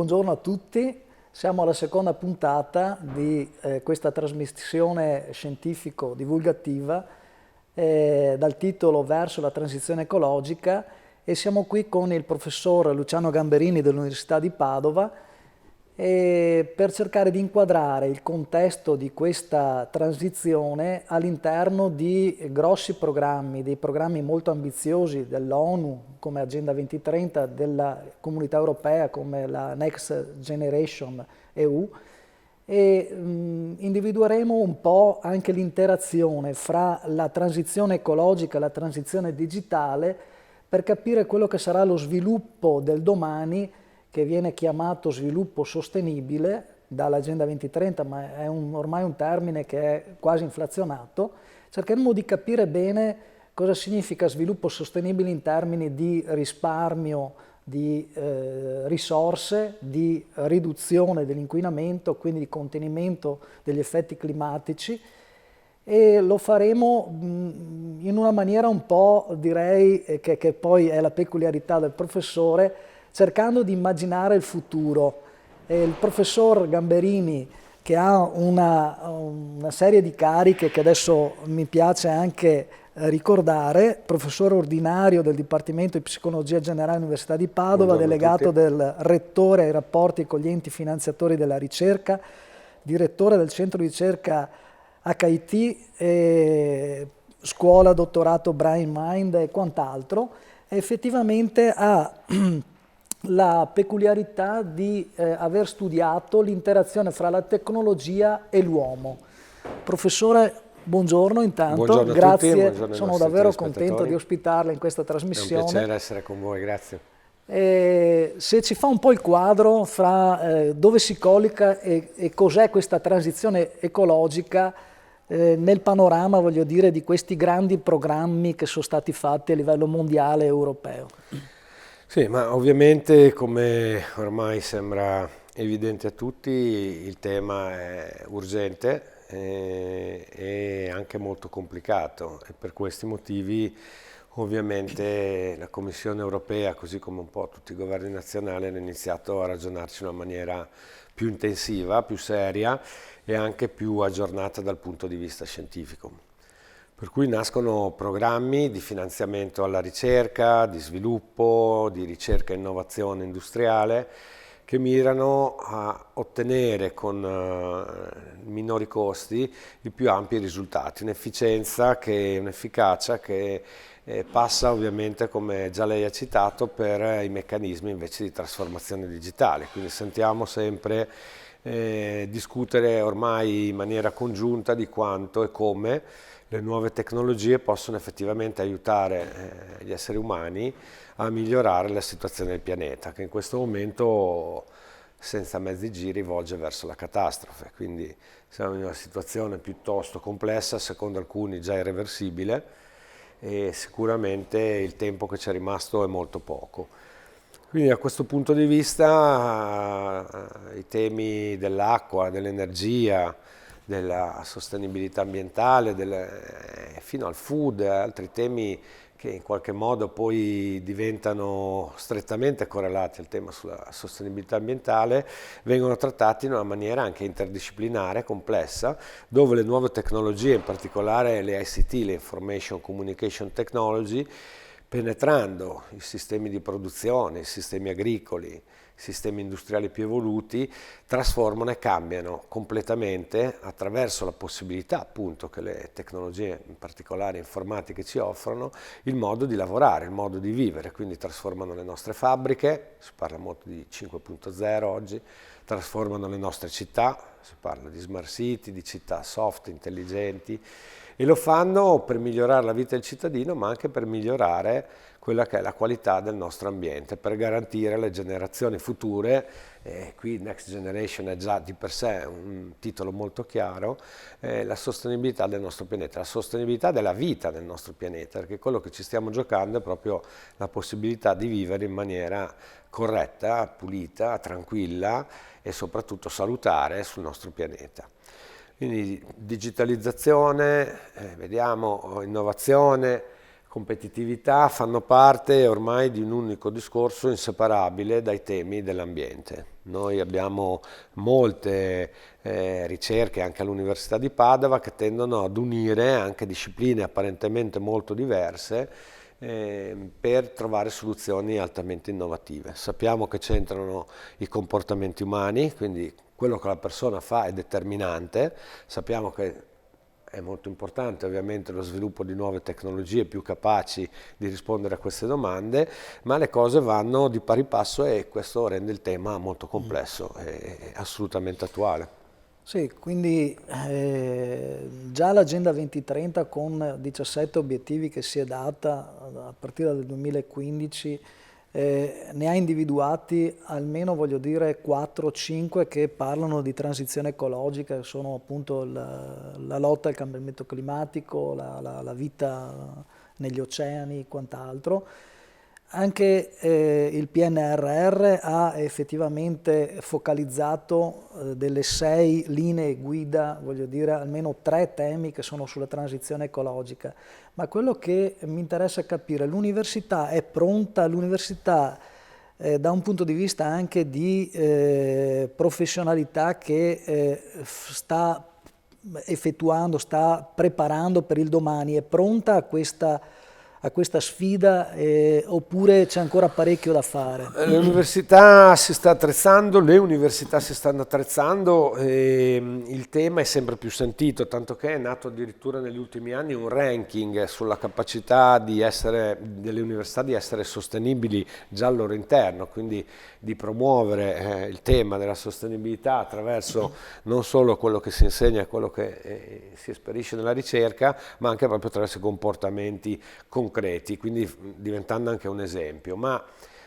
Buongiorno a tutti, siamo alla seconda puntata di questa trasmissione scientifico-divulgativa dal titolo Verso la transizione ecologica e siamo qui con il professor Luciano Gamberini dell'Università di Padova per cercare di inquadrare il contesto di questa transizione all'interno di grossi programmi, dei programmi molto ambiziosi dell'ONU come Agenda 2030, della Comunità Europea come la Next Generation EU e individueremo un po' anche l'interazione fra la transizione ecologica e la transizione digitale per capire quello che sarà lo sviluppo del domani, che viene chiamato sviluppo sostenibile dall'Agenda 2030, ma è ormai un termine che è quasi inflazionato. Cercheremo di capire bene cosa significa sviluppo sostenibile in termini di risparmio di risorse, di riduzione dell'inquinamento, quindi di contenimento degli effetti climatici, e lo faremo in una maniera un po', direi, che poi è la peculiarità del professore, cercando di immaginare il futuro. Il professor Gamberini, che ha una serie di cariche che adesso mi piace anche ricordare, professore ordinario del Dipartimento di Psicologia Generale dell'Università di Padova, delegato del rettore ai rapporti con gli enti finanziatori della ricerca, direttore del centro di ricerca HIT, scuola dottorato Brain Mind e quant'altro, effettivamente ha la peculiarità di aver studiato l'interazione fra la tecnologia e l'uomo. Professore, buongiorno intanto, buongiorno grazie, a tutti, buongiorno sono davvero contento di ospitarla in questa trasmissione. È un piacere essere con voi, grazie. Se ci fa un po' il quadro fra dove si colloca e cos'è questa transizione ecologica nel panorama, voglio dire, di questi grandi programmi che sono stati fatti a livello mondiale e europeo. Sì, ma ovviamente, come ormai sembra evidente a tutti, il tema è urgente e anche molto complicato, e per questi motivi ovviamente la Commissione europea, così come un po' tutti i governi nazionali, hanno iniziato a ragionarci in una maniera più intensiva, più seria e anche più aggiornata dal punto di vista scientifico. Per cui nascono programmi di finanziamento alla ricerca, di sviluppo, di ricerca e innovazione industriale che mirano a ottenere con minori costi i più ampi risultati, un'efficienza e un'efficacia che passa ovviamente, come già lei ha citato, per i meccanismi invece di trasformazione digitale. Quindi sentiamo sempre discutere ormai in maniera congiunta di quanto e come le nuove tecnologie possono effettivamente aiutare gli esseri umani a migliorare la situazione del pianeta, che in questo momento, senza mezzi giri, volge verso la catastrofe. Quindi siamo in una situazione piuttosto complessa, secondo alcuni già irreversibile, e sicuramente il tempo che ci è rimasto è molto poco. Quindi da questo punto di vista i temi dell'acqua, dell'energia, della sostenibilità ambientale, fino al food, altri temi che in qualche modo poi diventano strettamente correlati al tema sulla sostenibilità ambientale, vengono trattati in una maniera anche interdisciplinare, complessa, dove le nuove tecnologie, in particolare le ICT, le Information Communication Technology, penetrando i sistemi di produzione, i sistemi agricoli, i sistemi industriali più evoluti, trasformano e cambiano completamente, attraverso la possibilità appunto che le tecnologie, in particolare informatiche, ci offrono, il modo di lavorare, il modo di vivere. Quindi trasformano le nostre fabbriche, si parla molto di 5.0 oggi, trasformano le nostre città, si parla di smart city, di città soft, intelligenti, e lo fanno per migliorare la vita del cittadino, ma anche per migliorare quella che è la qualità del nostro ambiente, per garantire alle generazioni future, qui Next Generation è già di per sé un titolo molto chiaro, la sostenibilità del nostro pianeta, la sostenibilità della vita del nostro pianeta, perché quello che ci stiamo giocando è proprio la possibilità di vivere in maniera corretta, pulita, tranquilla e soprattutto salutare sul nostro pianeta. Quindi digitalizzazione, vediamo innovazione, competitività fanno parte ormai di un unico discorso inseparabile dai temi dell'ambiente. Noi abbiamo molte ricerche anche all'Università di Padova che tendono ad unire anche discipline apparentemente molto diverse per trovare soluzioni altamente innovative. Sappiamo che c'entrano i comportamenti umani, quindi quello che la persona fa è determinante, sappiamo che è molto importante ovviamente lo sviluppo di nuove tecnologie più capaci di rispondere a queste domande, ma le cose vanno di pari passo e questo rende il tema molto complesso e assolutamente attuale. Sì, quindi già l'Agenda 2030 con 17 obiettivi che si è data a partire dal 2015 ne ha individuati almeno, voglio dire, 4-5 che parlano di transizione ecologica, che sono appunto la lotta al cambiamento climatico, la vita negli oceani e quant'altro. Anche il PNRR ha effettivamente focalizzato delle 6 linee guida, voglio dire almeno 3 temi che sono sulla transizione ecologica, ma quello che mi interessa capire, l'università è pronta, l'università da un punto di vista anche di professionalità che sta effettuando, sta preparando per il domani, è pronta a questa sfida oppure c'è ancora parecchio da fare? L'università si sta attrezzando, le università si stanno attrezzando, il tema è sempre più sentito, tanto che è nato addirittura negli ultimi anni un ranking sulla capacità delle università di essere sostenibili già al loro interno, quindi di promuovere il tema della sostenibilità attraverso non solo quello che si insegna e quello che si esperisce nella ricerca, ma anche proprio attraverso i comportamenti concreti, quindi diventando anche un esempio. Ma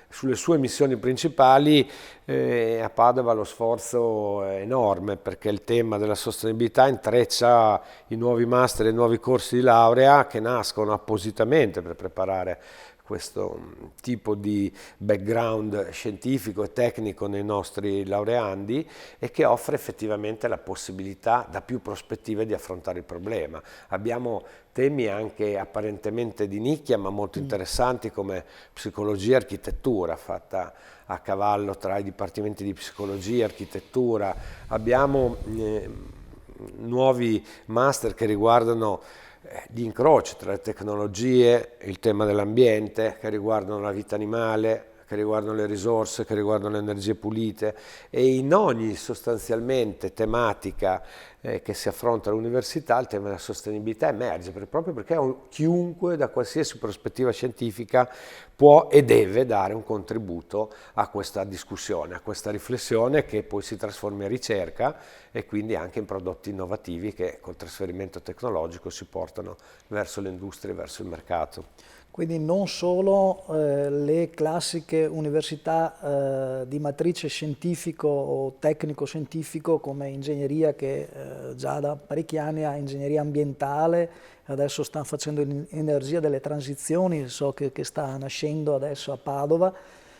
sulle sue missioni principali a Padova lo sforzo è enorme perché il tema della sostenibilità intreccia i nuovi master e i nuovi corsi di laurea che nascono appositamente per preparare questo tipo di background scientifico e tecnico nei nostri laureandi e che offre effettivamente la possibilità da più prospettive di affrontare il problema. Abbiamo temi anche apparentemente di nicchia ma molto interessanti come psicologia e architettura, fatta a cavallo tra i dipartimenti di psicologia e architettura. Abbiamo nuovi master che riguardano gli incroci tra le tecnologie, il tema dell'ambiente, che riguardano la vita animale, che riguardano le risorse, che riguardano le energie pulite e in ogni sostanzialmente tematica che si affronta all'università il tema della sostenibilità emerge proprio perché chiunque da qualsiasi prospettiva scientifica può e deve dare un contributo a questa discussione, a questa riflessione che poi si trasforma in ricerca e quindi anche in prodotti innovativi che col trasferimento tecnologico si portano verso le industrie, verso il mercato. Quindi non solo le classiche università di matrice scientifico o tecnico-scientifico come ingegneria che già da parecchi anni ha ingegneria ambientale, adesso stanno facendo energia delle transizioni, so che sta nascendo adesso a Padova,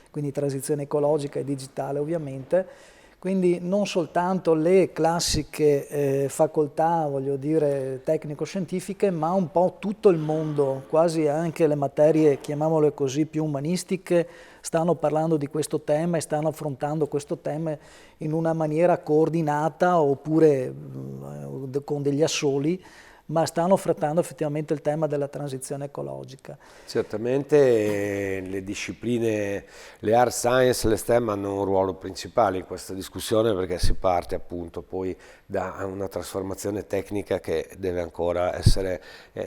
quindi transizione ecologica e digitale ovviamente. Quindi non soltanto le classiche facoltà, voglio dire, tecnico-scientifiche, ma un po' tutto il mondo, quasi anche le materie, chiamiamole così, più umanistiche, stanno parlando di questo tema e stanno affrontando questo tema in una maniera coordinata oppure con degli assoli, ma stanno affrontando effettivamente il tema della transizione ecologica. Certamente le discipline, le hard science, le STEM hanno un ruolo principale in questa discussione perché si parte appunto poi da una trasformazione tecnica che deve ancora essere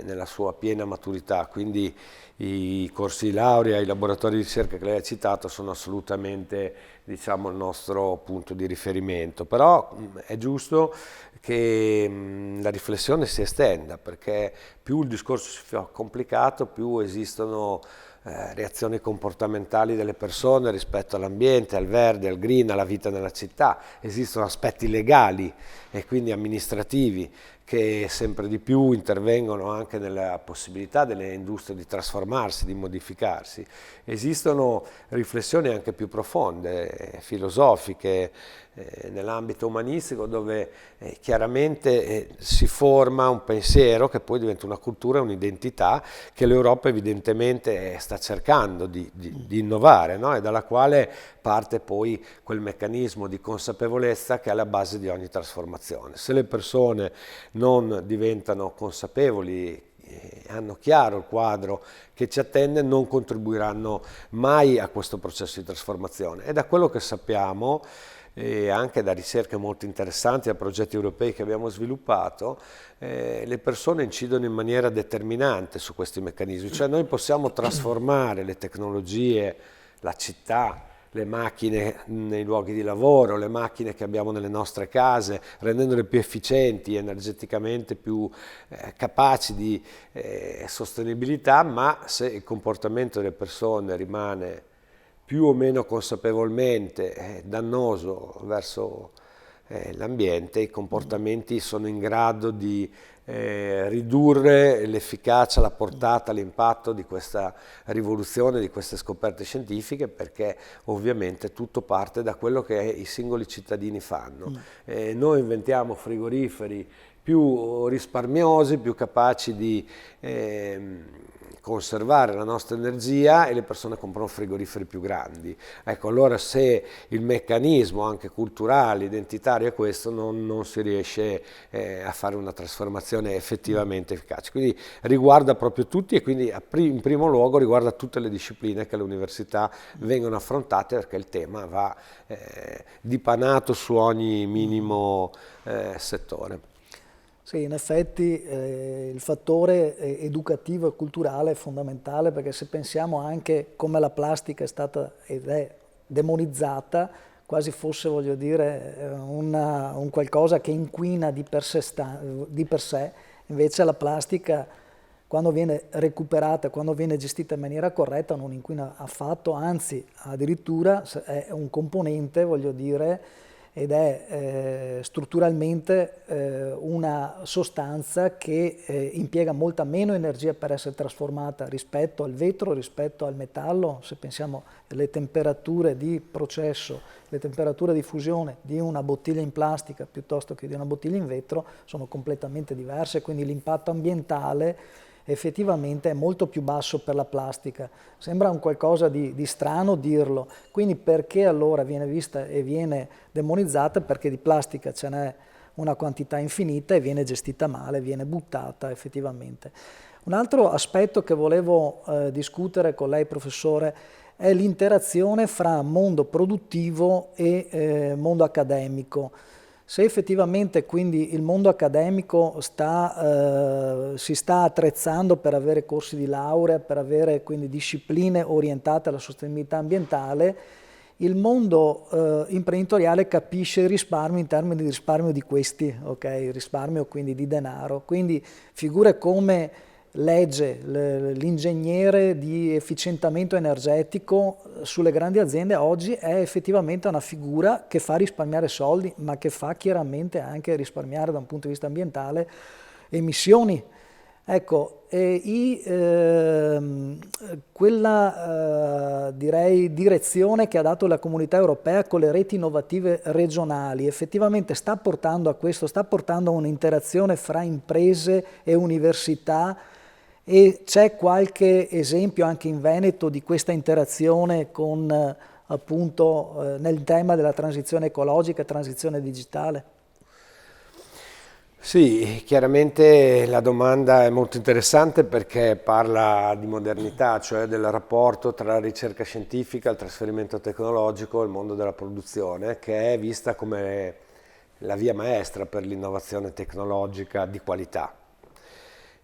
nella sua piena maturità, quindi i corsi di laurea, i laboratori di ricerca che lei ha citato sono assolutamente, diciamo, il nostro punto di riferimento, però è giusto che la riflessione si estenda perché più il discorso si fa complicato, più esistono reazioni comportamentali delle persone rispetto all'ambiente, al verde, al green, alla vita nella città. Esistono aspetti legali e quindi amministrativi che sempre di più intervengono anche nella possibilità delle industrie di trasformarsi, di modificarsi. Esistono riflessioni anche più profonde, filosofiche, nell'ambito umanistico, dove chiaramente si forma un pensiero che poi diventa una cultura, un'identità che l'Europa evidentemente sta cercando di innovare, no? E dalla quale parte poi quel meccanismo di consapevolezza che è alla base di ogni trasformazione. Se le persone non diventano consapevoli, hanno chiaro il quadro che ci attende, non contribuiranno mai a questo processo di trasformazione. E da quello che sappiamo, e anche da ricerche molto interessanti, da progetti europei che abbiamo sviluppato, le persone incidono in maniera determinante su questi meccanismi. Cioè noi possiamo trasformare le tecnologie, la città, le macchine nei luoghi di lavoro, le macchine che abbiamo nelle nostre case, rendendole più efficienti, energeticamente più capaci di sostenibilità, ma se il comportamento delle persone rimane più o meno consapevolmente dannoso verso l'ambiente, i comportamenti sono in grado di ridurre l'efficacia, la portata, l'impatto di questa rivoluzione, di queste scoperte scientifiche, perché ovviamente tutto parte da quello che i singoli cittadini fanno. Noi inventiamo frigoriferi più risparmiosi, più capaci di conservare la nostra energia, e le persone comprano frigoriferi più grandi. Ecco, allora se il meccanismo anche culturale, identitario è questo, non si riesce a fare una trasformazione effettivamente efficace. Quindi riguarda proprio tutti, e quindi in primo luogo riguarda tutte le discipline che all'università vengono affrontate, perché il tema va dipanato su ogni minimo settore. Sì, in effetti il fattore educativo e culturale è fondamentale, perché se pensiamo anche come la plastica è stata ed è demonizzata, quasi fosse, voglio dire, un qualcosa che inquina di per sé, invece la plastica, quando viene recuperata, quando viene gestita in maniera corretta, non inquina affatto, anzi addirittura è un componente, voglio dire, ed è strutturalmente una sostanza che impiega molta meno energia per essere trasformata rispetto al vetro, rispetto al metallo. Se pensiamo alle temperature di processo, le temperature di fusione di una bottiglia in plastica piuttosto che di una bottiglia in vetro sono completamente diverse, quindi l'impatto ambientale effettivamente è molto più basso per la plastica. Sembra un qualcosa di strano dirlo, quindi perché allora viene vista e viene demonizzata? Perché di plastica ce n'è una quantità infinita e viene gestita male, viene buttata effettivamente. Un altro aspetto che volevo discutere con lei, professore, è l'interazione fra mondo produttivo e mondo accademico. Se effettivamente quindi il mondo accademico si sta attrezzando per avere corsi di laurea, per avere quindi discipline orientate alla sostenibilità ambientale, il mondo imprenditoriale capisce il risparmio in termini di risparmio di questi, okay? Risparmio quindi di denaro. Quindi figure come legge, l'ingegnere di efficientamento energetico sulle grandi aziende oggi è effettivamente una figura che fa risparmiare soldi, ma che fa chiaramente anche risparmiare da un punto di vista ambientale emissioni. Ecco, quella direi direzione che ha dato la Comunità Europea con le reti innovative regionali effettivamente sta portando a questo, sta portando a un'interazione fra imprese e università. E c'è qualche esempio anche in Veneto di questa interazione con appunto nel tema della transizione ecologica e transizione digitale? Sì, chiaramente la domanda è molto interessante, perché parla di modernità, cioè del rapporto tra la ricerca scientifica, il trasferimento tecnologico e il mondo della produzione, che è vista come la via maestra per l'innovazione tecnologica di qualità.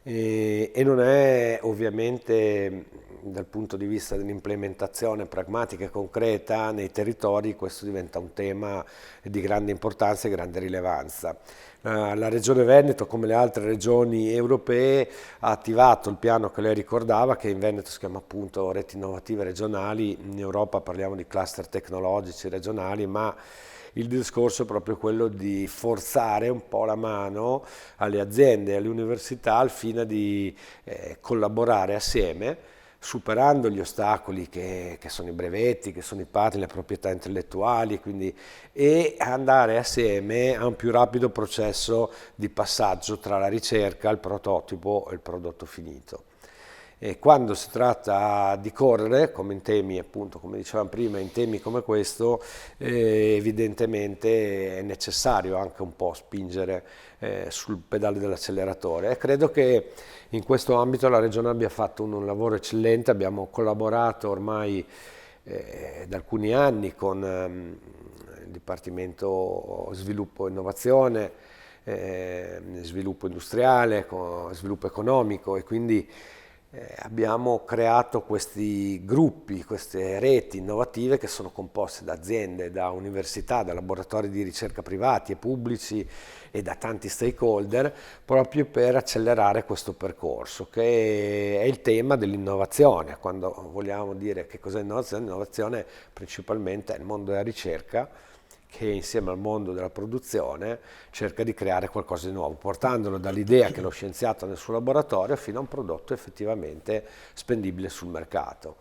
E non è ovviamente, dal punto di vista dell'implementazione pragmatica e concreta nei territori, questo diventa un tema di grande importanza e grande rilevanza. La Regione Veneto, come le altre regioni europee, ha attivato il piano che lei ricordava, che in Veneto si chiama appunto Reti Innovative Regionali. In Europa parliamo di cluster tecnologici regionali, ma il discorso è proprio quello di forzare un po' la mano alle aziende e alle università al fine di collaborare assieme, superando gli ostacoli che sono i brevetti, che sono i patent, le proprietà intellettuali, quindi, e andare assieme a un più rapido processo di passaggio tra la ricerca, il prototipo e il prodotto finito. E quando si tratta di correre, come in temi, appunto, come dicevamo prima, in temi come questo, evidentemente è necessario anche un po' spingere sul pedale dell'acceleratore. E credo che in questo ambito la Regione abbia fatto un lavoro eccellente, abbiamo collaborato ormai da alcuni anni con il Dipartimento Sviluppo e Innovazione, sviluppo industriale, sviluppo economico, e quindi abbiamo creato questi gruppi, queste reti innovative che sono composte da aziende, da università, da laboratori di ricerca privati e pubblici e da tanti stakeholder, proprio per accelerare questo percorso, che è il tema dell'innovazione. Quando vogliamo dire che cos'è innovazione, l'innovazione principalmente è il mondo della ricerca, che insieme al mondo della produzione cerca di creare qualcosa di nuovo, portandolo dall'idea che lo scienziato ha nel suo laboratorio fino a un prodotto effettivamente spendibile sul mercato.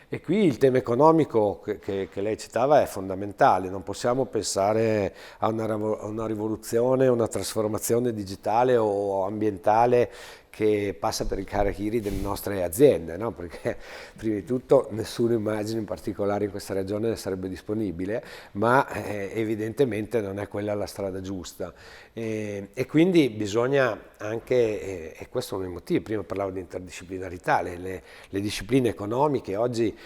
E qui il tema economico che lei citava è fondamentale, non possiamo pensare a una rivoluzione, una trasformazione digitale o ambientale che passa per il harakiri delle nostre aziende, no? Perché prima di tutto nessuno, immagino, in particolare in questa regione sarebbe disponibile, ma evidentemente non è quella la strada giusta. E quindi bisogna anche, e questo è uno dei motivi, prima parlavo di interdisciplinarità, le discipline economiche oggi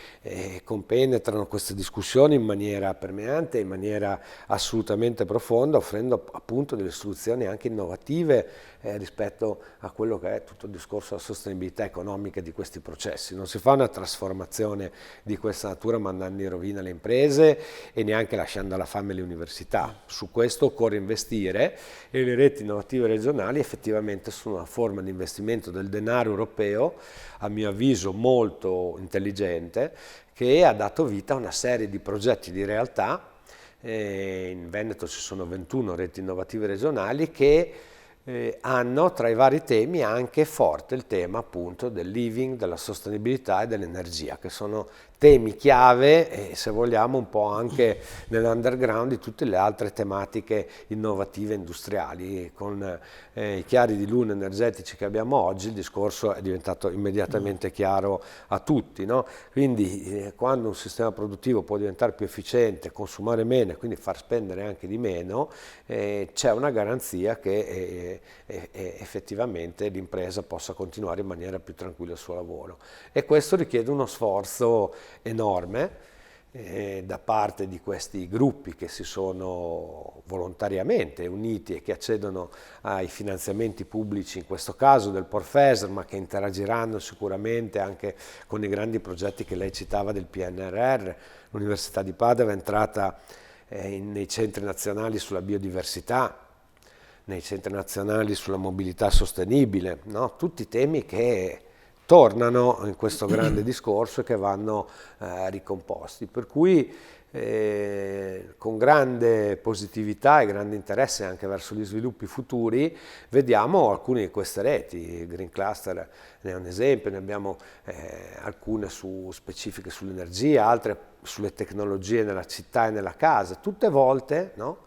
compenetrano queste discussioni in maniera permeante, in maniera assolutamente profonda, offrendo appunto delle soluzioni anche innovative rispetto a quello che è tutto il discorso della sostenibilità economica di questi processi. Non si fa una trasformazione di questa natura mandando in rovina le imprese e neanche lasciando alla fame le università. Su questo occorre investire, e le reti innovative regionali effettivamente sono una forma di investimento del denaro europeo, a mio avviso molto intelligente, che ha dato vita a una serie di progetti di realtà. In Veneto ci sono 21 reti innovative regionali che hanno tra i vari temi anche forte il tema appunto del living, della sostenibilità e dell'energia, che sono temi chiave e, se vogliamo, un po' anche nell'underground di tutte le altre tematiche innovative industriali. Con i chiari di luna energetici che abbiamo oggi, il discorso è diventato immediatamente chiaro a tutti, no? Quindi quando un sistema produttivo può diventare più efficiente, consumare meno e quindi far spendere anche di meno, c'è una garanzia che effettivamente l'impresa possa continuare in maniera più tranquilla il suo lavoro. E questo richiede uno sforzo enorme da parte di questi gruppi che si sono volontariamente uniti e che accedono ai finanziamenti pubblici, in questo caso del Porfeser, ma che interagiranno sicuramente anche con i grandi progetti che lei citava del PNRR. L'Università di Padova è entrata nei centri nazionali sulla biodiversità, nei centri nazionali sulla mobilità sostenibile, no? Tutti temi che tornano in questo grande discorso e che vanno ricomposti, per cui con grande positività e grande interesse anche verso gli sviluppi futuri vediamo alcune di queste reti. Il Green Cluster ne è un esempio, ne abbiamo alcune specifiche sull'energia, altre sulle tecnologie nella città e nella casa, tutte volte, no?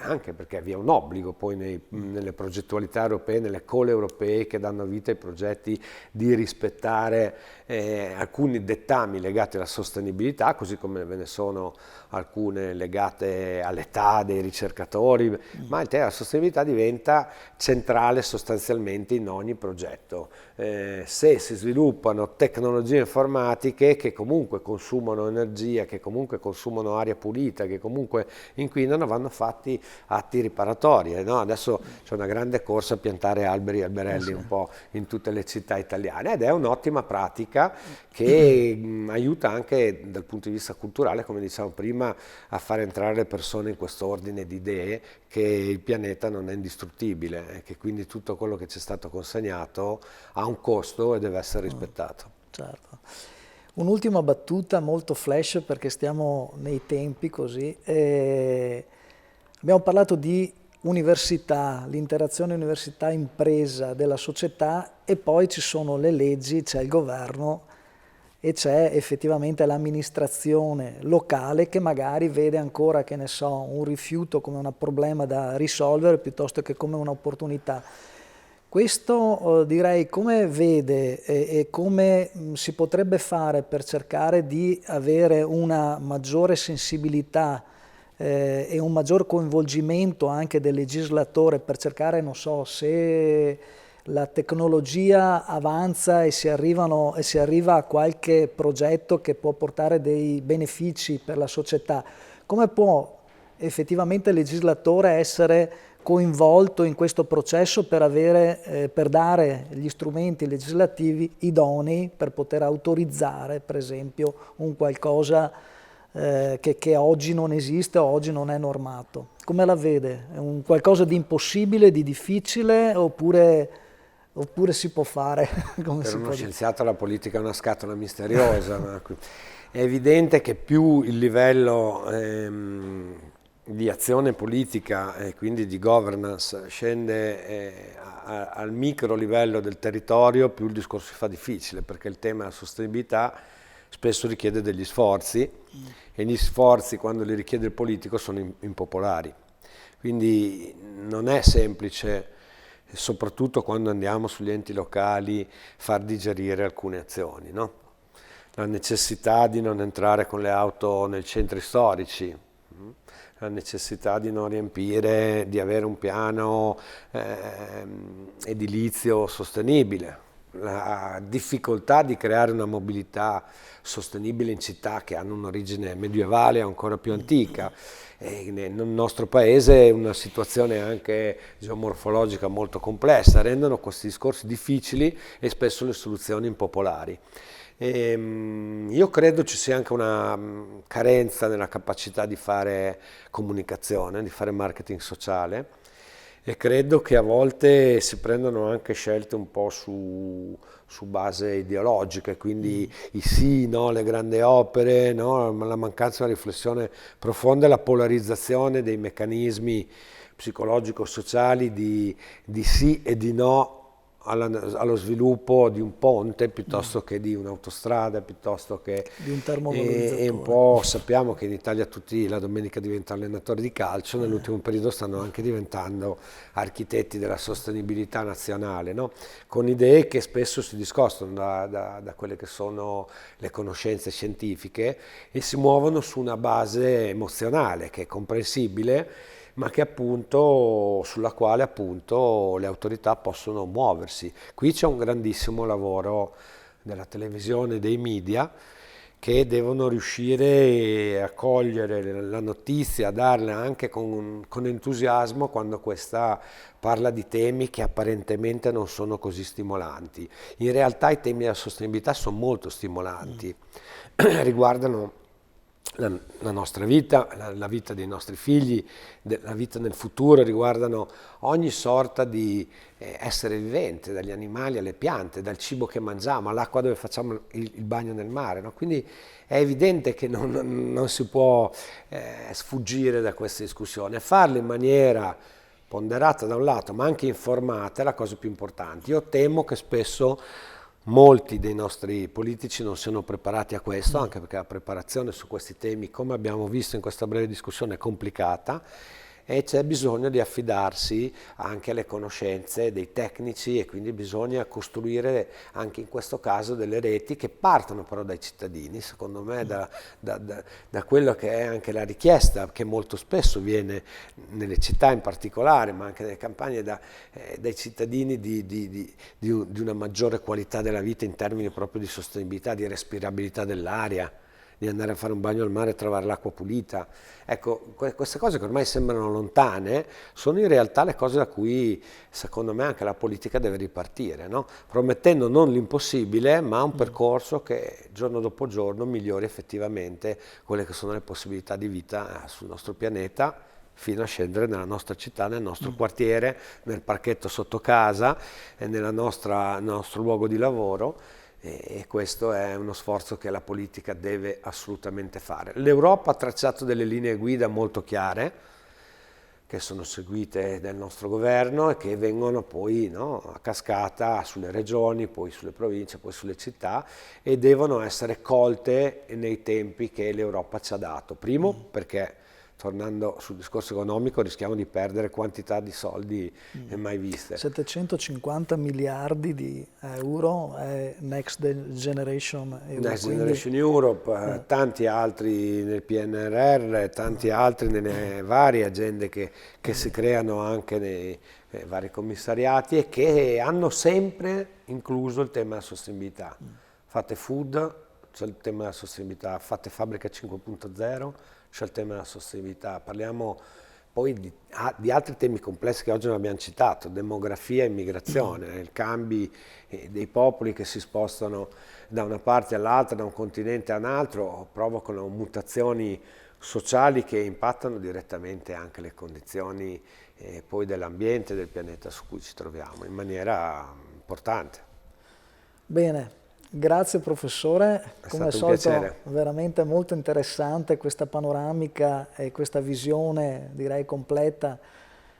Anche perché vi è un obbligo poi nelle progettualità europee, nelle call europee che danno vita ai progetti, di rispettare alcuni dettami legati alla sostenibilità, così come ve ne sono alcune legate all'età dei ricercatori, ma il tema della sostenibilità diventa centrale sostanzialmente in ogni progetto. Se si sviluppano tecnologie informatiche che comunque consumano energia, che comunque consumano aria pulita, che comunque inquinano, vanno fatti atti riparatori, no? Adesso c'è una grande corsa a piantare alberi e alberelli un po' in tutte le città italiane, ed è un'ottima pratica che aiuta anche dal punto di vista culturale, come diciamo prima, a far entrare le persone in questo ordine di idee che il pianeta non è indistruttibile e che quindi tutto quello che ci è stato consegnato ha un costo e deve essere rispettato. Certo. Un'ultima battuta molto flash, perché stiamo nei tempi così. Abbiamo parlato di università, l'interazione università-impresa della società, e poi ci sono le leggi, c'è il governo e c'è effettivamente l'amministrazione locale che magari vede ancora, che ne so, un rifiuto come un problema da risolvere piuttosto che come un'opportunità. Questo direi come vede e come si potrebbe fare per cercare di avere una maggiore sensibilità e un maggior coinvolgimento anche del legislatore per cercare, non so, se la tecnologia avanza e si arriva a qualche progetto che può portare dei benefici per la società, come può effettivamente il legislatore essere coinvolto in questo processo per dare gli strumenti legislativi idonei per poter autorizzare, per esempio, un qualcosa che oggi non esiste o oggi non è normato. Come la vede? È un qualcosa di impossibile, di difficile, oppure si può fare? Come Per si uno può dire? scienziato la politica è una scatola misteriosa, ma è evidente che più il livello di azione politica e quindi di governance scende al micro livello del territorio, più il discorso si fa difficile, perché il tema della sostenibilità spesso richiede degli sforzi e gli sforzi, quando li richiede il politico, sono impopolari. Quindi non è semplice, soprattutto quando andiamo sugli enti locali, far digerire alcune azioni, no? La necessità di non entrare con le auto nei centri storici, la necessità di non riempire, di avere un piano edilizio sostenibile, la difficoltà di creare una mobilità sostenibile in città che hanno un'origine medievale o ancora più antica. E nel nostro paese è una situazione anche geomorfologica molto complessa, rendono questi discorsi difficili e spesso le soluzioni impopolari. Io credo ci sia anche una carenza nella capacità di fare comunicazione, di fare marketing sociale, e credo che a volte si prendano anche scelte un po' su base ideologica, quindi i sì, no, le grandi opere, no, la mancanza di una riflessione profonda e la polarizzazione dei meccanismi psicologico-sociali di sì e di no allo sviluppo di un ponte piuttosto che di un'autostrada, piuttosto che Di un e termovalorizzatore. un po' sappiamo che in Italia tutti la domenica diventano allenatori di calcio, nell'ultimo periodo stanno anche diventando architetti della sostenibilità nazionale, no? Con idee che spesso si discostano da quelle che sono le conoscenze scientifiche e si muovono su una base emozionale che è comprensibile, ma che appunto, sulla quale appunto le autorità possono muoversi. Qui c'è un grandissimo lavoro della televisione e dei media che devono riuscire a cogliere la notizia, a darla anche con entusiasmo quando questa parla di temi che apparentemente non sono così stimolanti. In realtà i temi della sostenibilità sono molto stimolanti, riguardano la nostra vita, la vita dei nostri figli, la vita nel futuro, riguardano ogni sorta di essere vivente, dagli animali alle piante, dal cibo che mangiamo, all'acqua dove facciamo il bagno nel mare, no? Quindi è evidente che non si può sfuggire da questa discussione. Farlo in maniera ponderata da un lato, ma anche informata è la cosa più importante. Io temo che spesso molti dei nostri politici non siano preparati a questo, anche perché la preparazione su questi temi, come abbiamo visto in questa breve discussione, è complicata e c'è bisogno di affidarsi anche alle conoscenze dei tecnici e quindi bisogna costruire anche in questo caso delle reti che partono però dai cittadini, secondo me da quello che è anche la richiesta che molto spesso viene nelle città in particolare, ma anche nelle campagne dai cittadini di una maggiore qualità della vita in termini proprio di sostenibilità, di respirabilità dell'aria, di andare a fare un bagno al mare e trovare l'acqua pulita. Ecco, queste cose che ormai sembrano lontane sono in realtà le cose da cui secondo me anche la politica deve ripartire, no? Promettendo non l'impossibile, ma un percorso che giorno dopo giorno migliori effettivamente quelle che sono le possibilità di vita sul nostro pianeta, fino a scendere nella nostra città, nel nostro quartiere, nel parchetto sotto casa e nel nostro luogo di lavoro. E questo è uno sforzo che la politica deve assolutamente fare. L'Europa ha tracciato delle linee guida molto chiare, che sono seguite dal nostro governo e che vengono poi, no, a cascata sulle regioni, poi sulle province, poi sulle città, e devono essere colte nei tempi che l'Europa ci ha dato. Primo perché, tornando sul discorso economico, rischiamo di perdere quantità di soldi mai viste. 750 miliardi di euro è Next Generation Europe. Next Generation Europe, tanti altri nel PNRR, tanti altri nelle varie agende che si creano anche nei vari commissariati e che hanno sempre incluso il tema della sostenibilità. Fate food, c'è il tema della sostenibilità, fate fabbrica 5.0, c'è il tema della sostenibilità. Parliamo poi di altri temi complessi che oggi non abbiamo citato: demografia e immigrazione, i cambi dei popoli che si spostano da una parte all'altra, da un continente a un altro, provocano mutazioni sociali che impattano direttamente anche le condizioni poi dell'ambiente e del pianeta su cui ci troviamo in maniera importante. Bene. Grazie professore, come al solito piacere. veramente molto interessante questa panoramica e questa visione, direi, completa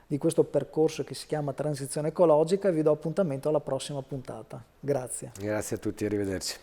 di questo percorso che si chiama transizione ecologica. Vi do appuntamento alla prossima puntata. Grazie. Grazie a tutti, arrivederci.